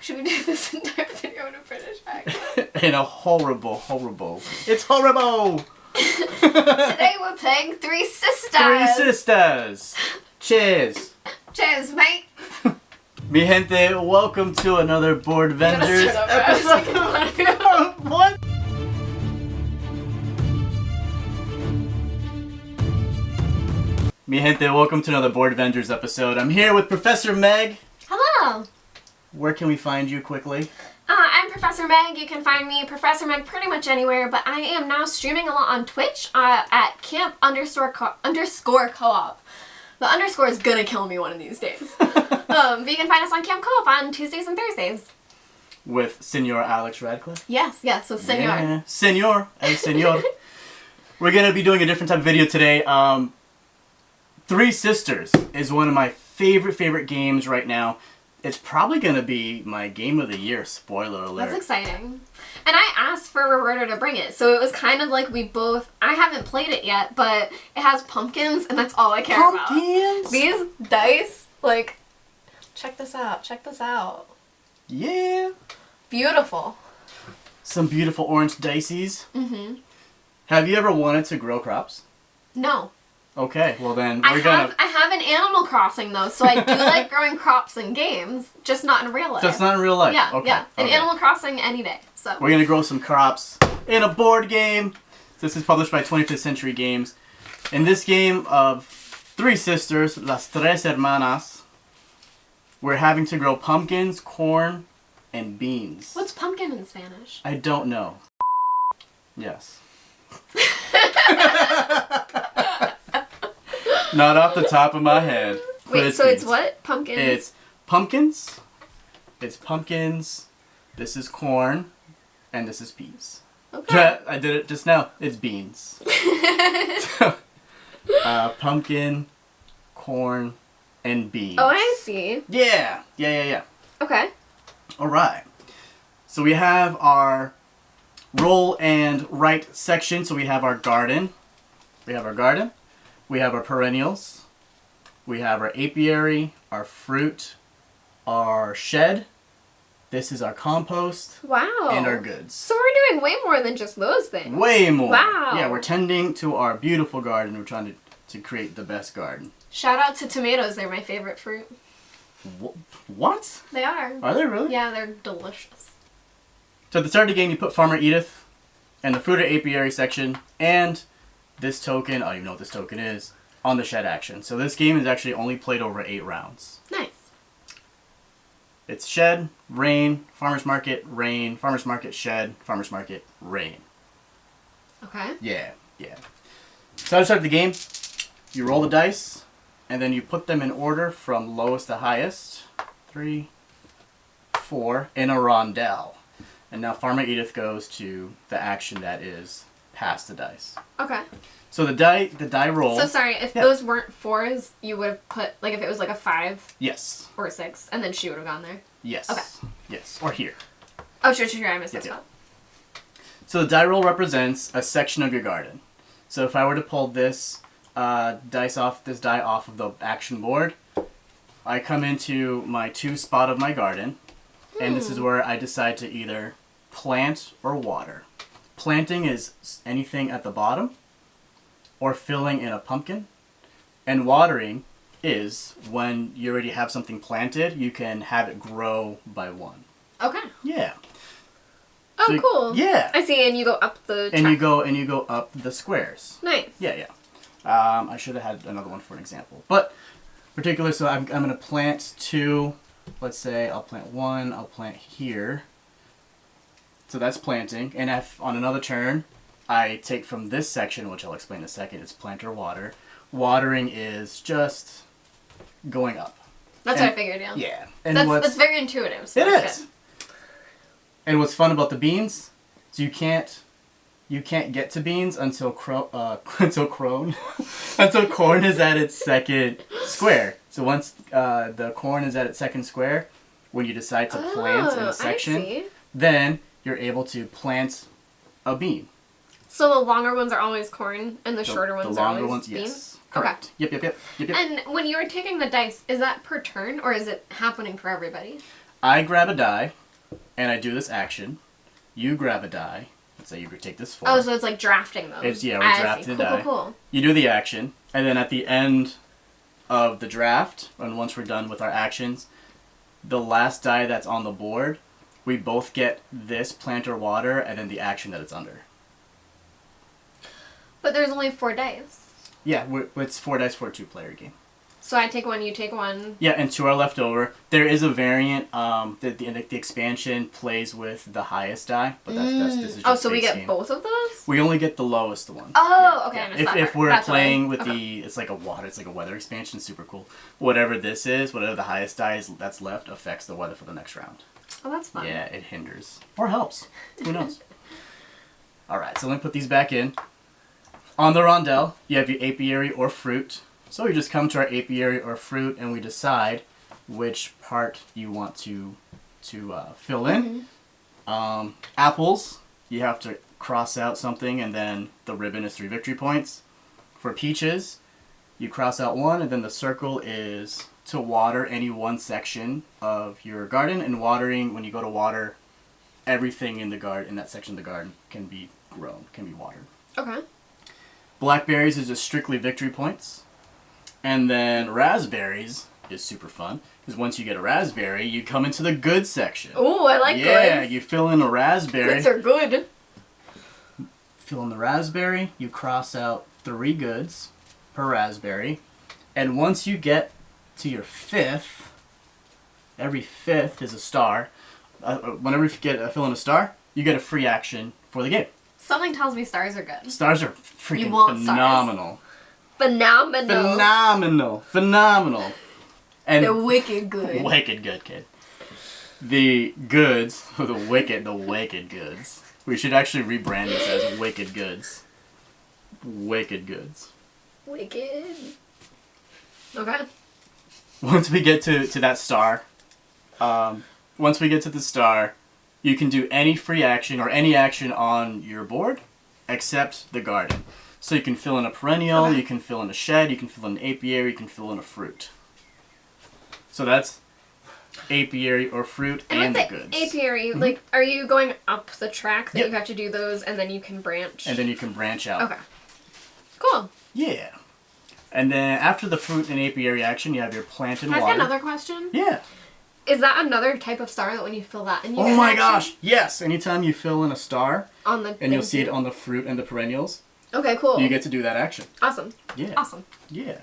Should we do this entire video in a British accent? In a horrible. It's horrible! Today we're playing Three Sisters! Three Sisters! Cheers! Cheers, mate! Mi gente, welcome to another Board Vendors episode. What? Mi gente, welcome to another Board Vendors episode. I'm here with Professor Meg. Hello! Where can we find you quickly? I'm Professor Meg. You can find me, Professor Meg, pretty much anywhere, but I am now streaming a lot on Twitch at camp_co-op. The underscore is gonna kill me one of these days. But you can find us on Camp Co-op on Tuesdays and Thursdays. With Senor Alex Radcliffe? Yes, with Senor. Yeah. Senor. El Senor. We're gonna be doing a different type of video today. Three Sisters is one of my favorite games right now. It's probably going to be my game of the year, spoiler alert. That's exciting. And I asked for Roberto to bring it, so it was kind of like we both... I haven't played it yet, but it has pumpkins, and that's all I care about. Pumpkins? These dice, like... Check this out. Yeah. Beautiful. Some beautiful orange dices. Mm-hmm. Have you ever wanted to grow crops? No. Okay, well then I have an Animal Crossing though, so I do like growing crops in games, just not in real life. Just not in real life? Yeah, okay. yeah. An Animal Crossing any day, so. We're gonna grow some crops in a board game. This is published by 25th Century Games. In this game of Three Sisters, Las Tres Hermanas, we're having to grow pumpkins, corn, and beans. What's pumpkin in Spanish? I don't know. Yes. Not off the top of my head. Wait, so it's what? Pumpkins? It's pumpkins. It's pumpkins. This is corn. And this is peas. Okay. I did it just now. It's beans. Pumpkin, corn, and beans. Oh, I see. Yeah. Okay. Alright. So we have our roll and write section. So we have our garden. We have our perennials. We have our apiary, our fruit, our shed. This is our compost. Wow. And our goods. So we're doing way more than just those things. Way more. Wow. Yeah, we're tending to our beautiful garden. We're trying to create the best garden. Shout out to tomatoes. They're my favorite fruit. What? They are. Are they really? Yeah, they're delicious. So at the start of the game, you put Farmer Edith and the fruit or apiary section and this token, I don't even know what this token is, on the shed action. So this game is actually only played over 8 rounds. Nice. It's shed, rain, farmer's market, rain, farmer's market, shed, farmer's market, rain. Okay. Yeah. So to start the game, you roll the dice, and then you put them in order from lowest to highest. 3, 4, in a rondelle. And now Farmer Edith goes to the action that is pass the dice. Okay. So the die roll. So sorry, if those weren't 4s, you would have put, like if it was like a 5. Yes. Or a 6, and then she would have gone there. Yes. Okay. Yes. Or here. Oh, sure, I missed that spot. So the die roll represents a section of your garden. So if I were to pull this die off of the action board, I come into my 2 spot of my garden, and this is where I decide to either plant or water. Planting is anything at the bottom, or filling in a pumpkin. And watering is when you already have something planted, you can have it grow by 1. Okay. Yeah. Oh, so, cool. Yeah. I see, and you go up the track. And you go up the squares. Nice. Yeah. I should have had another one for an example. But particular, so I'm going to plant 2. Let's say I'll plant 1, I'll plant here. So that's planting. And if on another turn, I take from this section, which I'll explain in a second, it's plant or water. Watering is just going up. That's what I figured, yeah. Yeah. And that's very intuitive. So it that's is. Good. And what's fun about the beans is you can't get to beans until until corn is at its second square. So once the corn is at its second square, when you decide to plant in a section, then you're able to plant a bean. So the longer ones are always corn, and the shorter ones are always beans? Yes. Correct. Okay. Yep. And when you were taking the dice, is that per turn, or is it happening for everybody? I grab a die, and I do this action. You grab a die. Let's say you take this 4. Oh, so it's like drafting those. We're drafting a die. Cool. You do the action, and then at the end of the draft, and once we're done with our actions, the last die that's on the board, we both get this plant or water, and then the action that it's under. But there's only 4 dice. Yeah, it's 4 dice for a 2-player game. So I take one, you take one. Yeah, and 2 are left over. There is a variant. The expansion plays with the highest die, but this is just so we get game. both of those? We only get the lowest one. Oh, yeah, okay. Yeah. I missed that If part. we're That's playing with it's like a weather expansion, super cool. Whatever this is, whatever the highest die is that's left, affects the weather for the next round. Oh, that's fun. Yeah, it hinders or helps. Who knows? All right, so let me put these back in. On the rondelle, you have your apiary or fruit. So we just come to our apiary or fruit, and we decide which part you want to fill in. Apples, you have to cross out something, and then the ribbon is 3 victory points. For peaches, you cross out 1, and then the circle is to water any one section of your garden. And watering, when you go to water, everything in the garden, in that section of the garden, can be grown, can be watered. Okay. Blackberries is just strictly victory points. And then raspberries is super fun, because once you get a raspberry, you come into the good section. Oh, I like goods. Yeah, you fill in a raspberry. Goods are good. Fill in the raspberry, you cross out 3 goods per raspberry. And once you get to your 5th, every 5th is a star. Whenever you fill in a star, you get a free action for the game. Something tells me stars are good. Stars are freaking phenomenal. Phenomenal. And they're wicked good. Wicked good, kid. The goods, the wicked goods. We should actually rebrand this as Wicked Goods. Wicked goods. Wicked. Okay. Once we get to that star, once we get to the star, you can do any free action or any action on your board except the garden. So you can fill in a perennial, you can fill in a shed, you can fill in an apiary, you can fill in a fruit. So that's apiary or fruit and the goods. Apiary, like, are you going up the track that you have to do those and then you can branch? And then you can branch out. Okay. Cool. Yeah. And then after the fruit and apiary action, you have your plant and water. water. Can I ask another question? Yeah. Is that another type of star that when you fill that in, you oh my gosh, yes! Anytime you fill in a star, and you'll see it on the fruit and the perennials. Okay, cool. You get to do that action. Awesome. Yeah. Awesome. Yeah.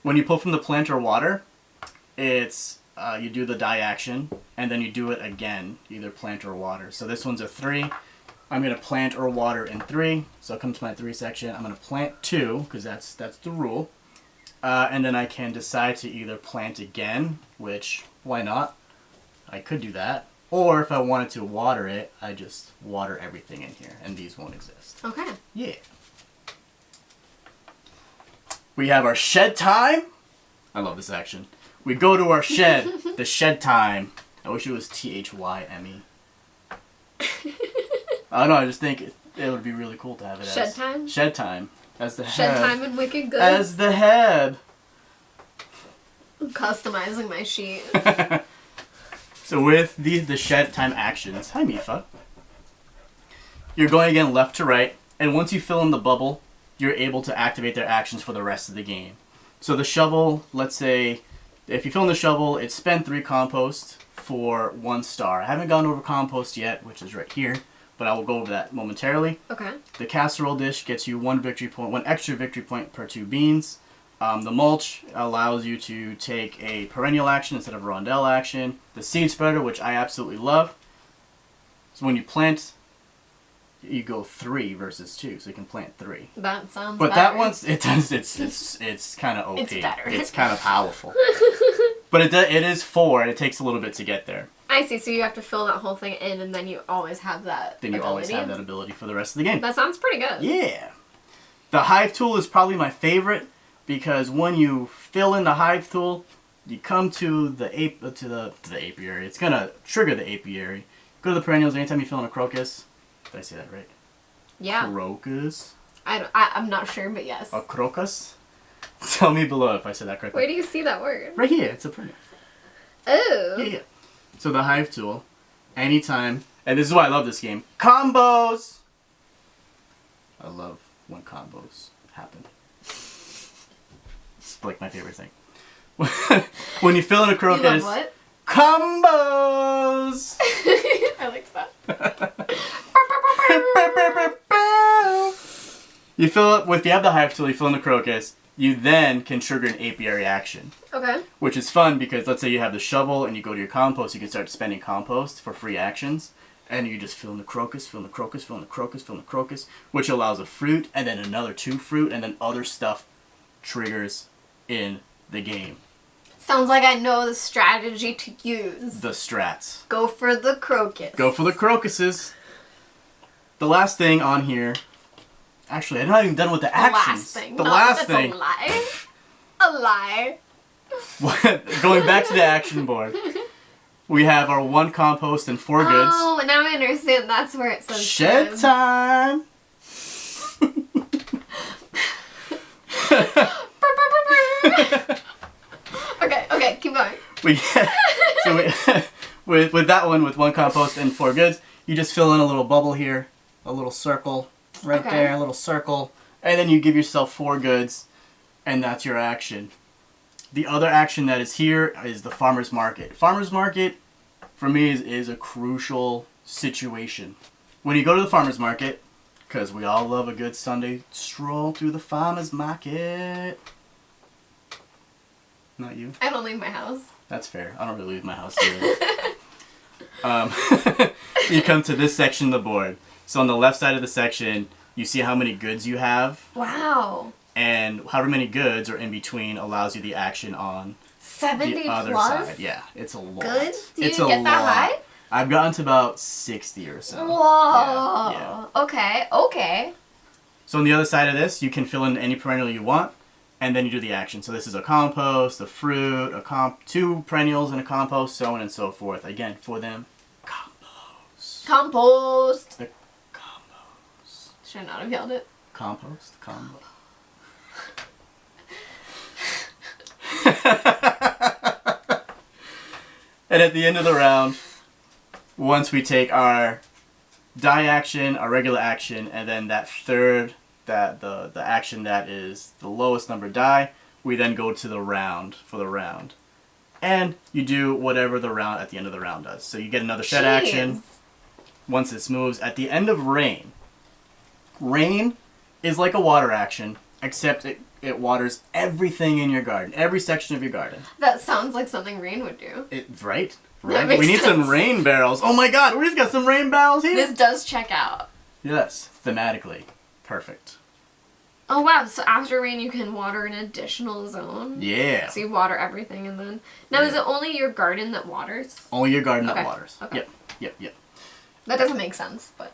When you pull from the plant or water, it's you do the die action, and then you do it again, either plant or water. So this one's a 3. I'm going to plant or water in 3. So I'll come to my 3 section. I'm going to plant 2, because that's the rule. And then I can decide to either plant again, which, why not? I could do that. Or if I wanted to water it, I just water everything in here, and these won't exist. Okay. Yeah. We have our shed time. I love this action. We go to our shed, the shed time. I wish it was THYME. I don't know, I just think it would be really cool to have it as... Shed time? Shed time. As the Shed heb. time and wicked good. As the heb. I'm customizing my sheet. So with the shed time actions, hi Mifa, you're going again left to right, and once you fill in the bubble, you're able to activate their actions for the rest of the game. So the shovel, let's say, if you fill in the shovel, it's spend 3 compost for 1 star. I haven't gone over compost yet, which is right here, but I will go over that momentarily. Okay. The casserole dish gets you 1 victory point, 1 extra victory point per 2 beans. The mulch allows you to take a perennial action instead of a rondelle action. The seed spreader, which I absolutely love. So when you plant, you go 3 versus 2, so you can plant 3. That sounds But better. that one's, it's kind of OP. It's better. It's kind of powerful. But it is 4, and it takes a little bit to get there. I see, so you have to fill that whole thing in, and then you always have that Then you always have that ability for the rest of the game. That sounds pretty good. Yeah. The hive tool is probably my favorite, because when you fill in the hive tool, you come to the apiary. It's gonna trigger the apiary. Go to the perennials anytime you fill in a crocus. Did I say that right? Yeah. Crocus. I'm not sure, but yes. A crocus. Tell me below if I said that correctly. Where do you see that word? Right here. It's a perennial. Oh. Yeah. So the hive tool, anytime, and this is why I love this game, combos! I love when combos happen. It's like my favorite thing. When you fill in a crocus... You love what? Combos! I liked that. You fill up, if you have the hive tool, you fill in the crocus, you then can trigger an apiary action. Okay. Which is fun because let's say you have the shovel and you go to your compost, you can start spending compost for free actions. And you just fill in the crocus, fill in the crocus, fill in the crocus, fill in the crocus, which allows a fruit, and then another 2 fruit, and then other stuff triggers in the game. Sounds like I know the strategy to use. The strats. Go for the crocus. Go for the crocuses. The last thing on here... Actually, I'm not even done with the actions. The last thing. The last that's thing. a lie. A lie. Going back to the action board. We have our 1 compost and 4 goods. Oh, now I understand. That's where it says Shed time! Okay, keep going. With that one, with 1 compost and 4 goods, you just fill in a little bubble here, a little circle right there, a little circle, and then you give yourself 4 goods, and that's your action. The other action that is here is the farmer's market. Farmer's market, for me, is a crucial situation. When you go to the farmer's market, because we all love a good Sunday stroll through the farmer's market. Not you? I don't leave my house. That's fair. I don't really leave my house either. You come to this section of the board. So on the left side of the section, you see how many goods you have. Wow. And however many goods are in between allows you the action on 70 the other plus side. Yeah, it's a lot. goods? Do you it's get that lot. high? I've gotten to about 60 or so. Whoa. Yeah. Okay. So on the other side of this, you can fill in any perennial you want, and then you do the action. So this is a compost, a fruit, 2 perennials and a compost, so on and so forth. Again, for them, Compost. the combos. Should I not have yelled it? Compost, combo. And at the end of the round, once we take our die action, our regular action, and then that third, the action that is the lowest number die, we then go to the round for the round. And you do whatever the round at the end of the round does. So you get another shed action once this moves. At the end of rain, rain is like a water action, except it waters everything in your garden, every section of your garden. That sounds like something Rain would do. Right? That makes We need sense. some rain barrels. Oh my god, we just got some rain barrels here. This does check out. Yes, thematically. Perfect. Oh wow, so after rain you can water an additional zone? Yeah. So you water everything and then... Now is it only your garden that waters? Only your garden Okay. that waters. Okay. Yep. That doesn't make sense, but...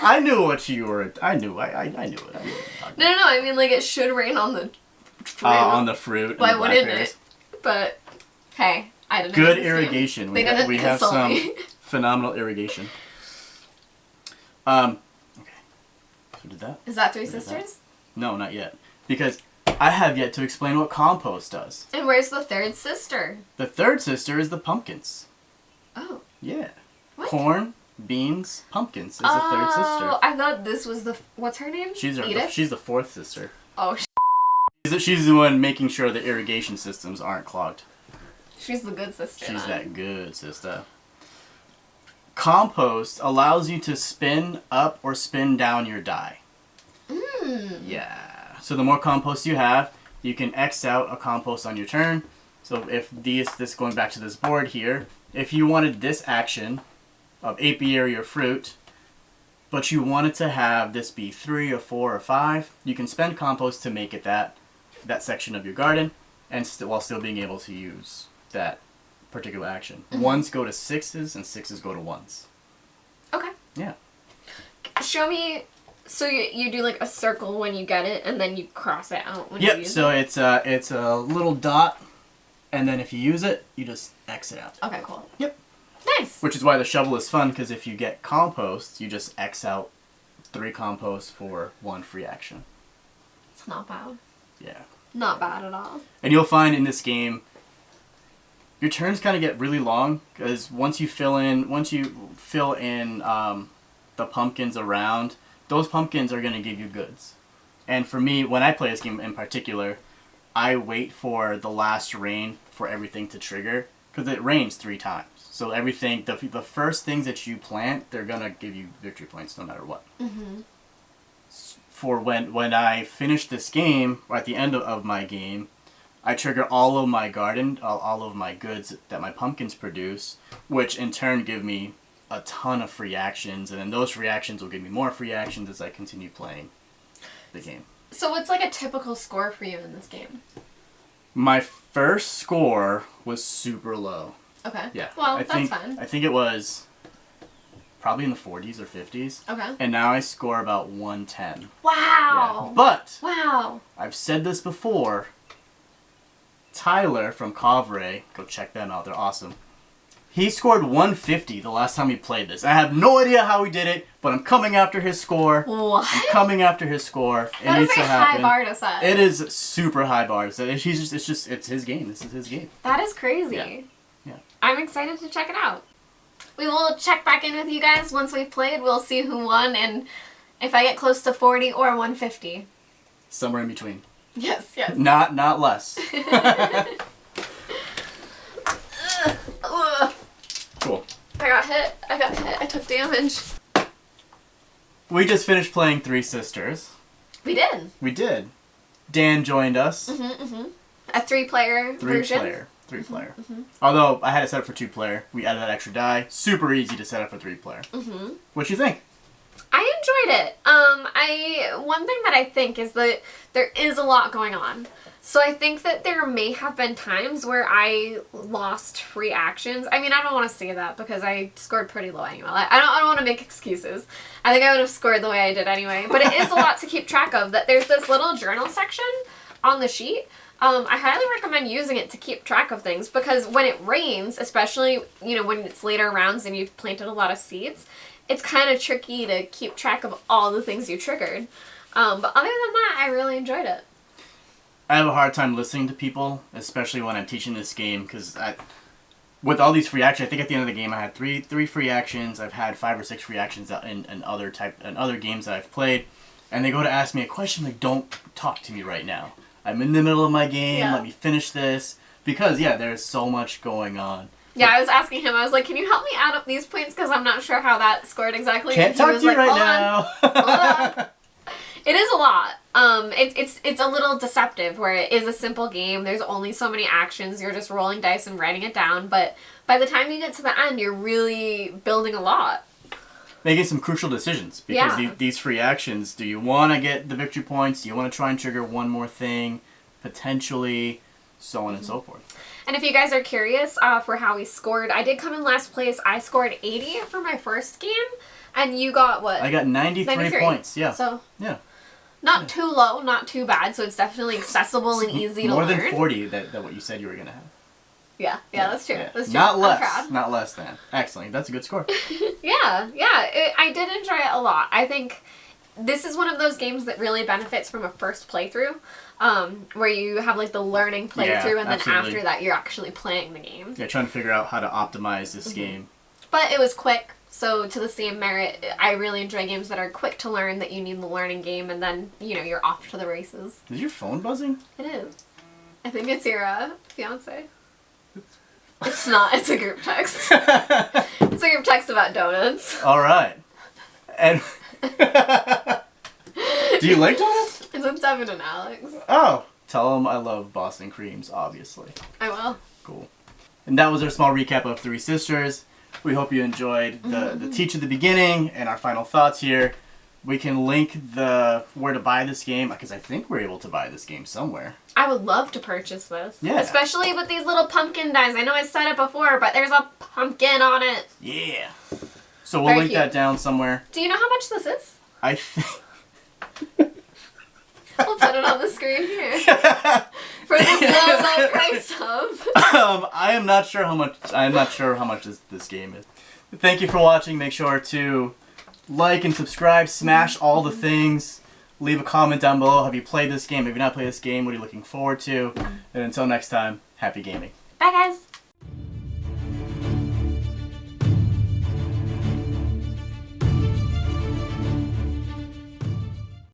I knew what you were... I knew it. I knew what you were talking about. No, I mean like it should rain on the fruit. On the fruit and Why the wouldn't blackberries. it? But, hey, I didn't Good understand. irrigation. They didn't We have consult some me. phenomenal irrigation. Okay. So did that? Is that Three Did that? Sisters? No, not yet. Because I have yet to explain what compost does. And where's the third sister? The third sister is the pumpkins. Oh. Yeah. What? Corn, beans, pumpkins is the third sister. I thought this was the... What's her name? She's Edith? the fourth sister. Oh, She's the one making sure the irrigation systems aren't clogged. she's the good sister. She's then. that good, sister. Compost allows you to spin up or spin down your die. Yeah. So the more compost you have, you can X out a compost on your turn. So if this going back to this board here, if you wanted this action of apiary or fruit, but you wanted to have this be 3 or 4 or 5, you can spend compost to make it that section of your garden, and while still being able to use that particular action. 1s go to 6s and 6s go to 1s. Okay. Yeah. Show me... So you do like a circle when you get it, and then you cross it out when you use So it? it's a little dot, and then if you use it, you just X it out. Okay, cool. Yep. Nice. Which is why the shovel is fun, because if you get compost, you just X out 3 compost for 1 free action. It's not bad. Yeah. Not bad at all. And you'll find in this game, your turns kind of get really long because once you fill in the pumpkins around, those pumpkins are going to give you goods. And for me, when I play this game in particular, I wait for the last rain for everything to trigger because it rains 3 times. So everything, the first things that you plant, they're going to give you victory points no matter what. Mm-hmm. For when I finish this game, or at the end of my game, I trigger all of my garden, all of my goods that my pumpkins produce, which in turn give me a ton of free actions, and then those free actions will give me more free actions as I continue playing the game. So what's like a typical score for you in this game? My first score was super low. Okay. Yeah. Well, that's fine. I think it was probably in the 40s or 50s. Okay. And now I score about 110. Wow. Yeah. But wow. I've said this before. Tyler from Foundry, go check them out. They're awesome. He scored 150 the last time he played this. I have no idea how he did it, but I'm coming after his score. What? I'm coming after his score. That is a high bar to set. It is super high bar to set. It's his game. This is his game. That is crazy. Yeah. I'm excited to check it out. We will check back in with you guys once we've played. We'll see who won and if I get close to 40 or 150. Somewhere in between. Yes, yes. Not less. Cool. I got hit. I took damage. We just finished playing Three Sisters. We did. We did. Dan joined us. A 3-player version. 3-player. Although I had it set up for 2-player. We added that extra die. Super easy to set up for 3-player. What'd you think? I enjoyed it. One thing that I think is that there is a lot going on. So I think that there may have been times where I lost free actions. I mean, I don't want to say that because I scored pretty low anyway. I don't want to make excuses. I think I would have scored the way I did anyway. But it is a lot to keep track of. That there's this little journal section on the sheet. I highly recommend using it to keep track of things because when it rains, especially, when it's later rounds and you've planted a lot of seeds, it's kind of tricky to keep track of all the things you triggered. But other than that, I really enjoyed it. I have a hard time listening to people, especially when I'm teaching this game, because with all these free actions, I think at the end of the game I had three free actions. I've had 5 or 6 free actions in other games that I've played, and they go to ask me a question like, "Don't talk to me right now. I'm in the middle of my game. Yeah. Let me finish this." Because there's so much going on. Yeah, I was asking him. I was like, "Can you help me add up these points? Because I'm not sure how that scored exactly." Can't talk to you right now. Hold on. It is a lot. It's a little deceptive where it is a simple game. There's only so many actions. You're just rolling dice and writing it down. But by the time you get to the end, you're really building a lot. Making some crucial decisions. Because these free actions, do you want to get the victory points? Do you want to try and trigger one more thing? Potentially, so on and so forth. And if you guys are curious for how we scored, I did come in last place. I scored 80 for my first game. And you got what? I got 93 points. Yeah. So, yeah. Not too low, not too bad, so it's definitely accessible and easy to learn. More than 40 that what you said you were going to have. Yeah, that's true. Yeah. That's true. Not less. I'm proud. Not less than. Excellent. That's a good score. I did enjoy it a lot. I think this is one of those games that really benefits from a first playthrough, where you have like the learning playthrough, and then after that you're actually playing the game. Yeah, trying to figure out how to optimize this game. But it was quick. So to the same merit, I really enjoy games that are quick to learn, that you need the learning game, and then, you're off to the races. Is your phone buzzing? It is. I think it's your fiance. It's not. It's a group text. It's a group text about donuts. All right. And do you like donuts? It's with Devin and Alex. Oh. Tell them I love Boston creams, obviously. I will. Cool. And that was our small recap of Three Sisters. We hope you enjoyed the teach at the beginning and our final thoughts here. We can link where to buy this game, because I think we're able to buy this game somewhere. I would love to purchase this. Yeah. Especially with these little pumpkin dies. I know I said it before, but there's a pumpkin on it. Yeah. So we'll link that down somewhere. Do you know how much this is? I think... We'll put it on the screen here. For this low price of. I'm not sure how much this game is. Thank you for watching. Make sure to like and subscribe. Smash all the things. Leave a comment down below. Have you played this game? Have you not played this game? What are you looking forward to? And until next time, happy gaming. Bye, guys.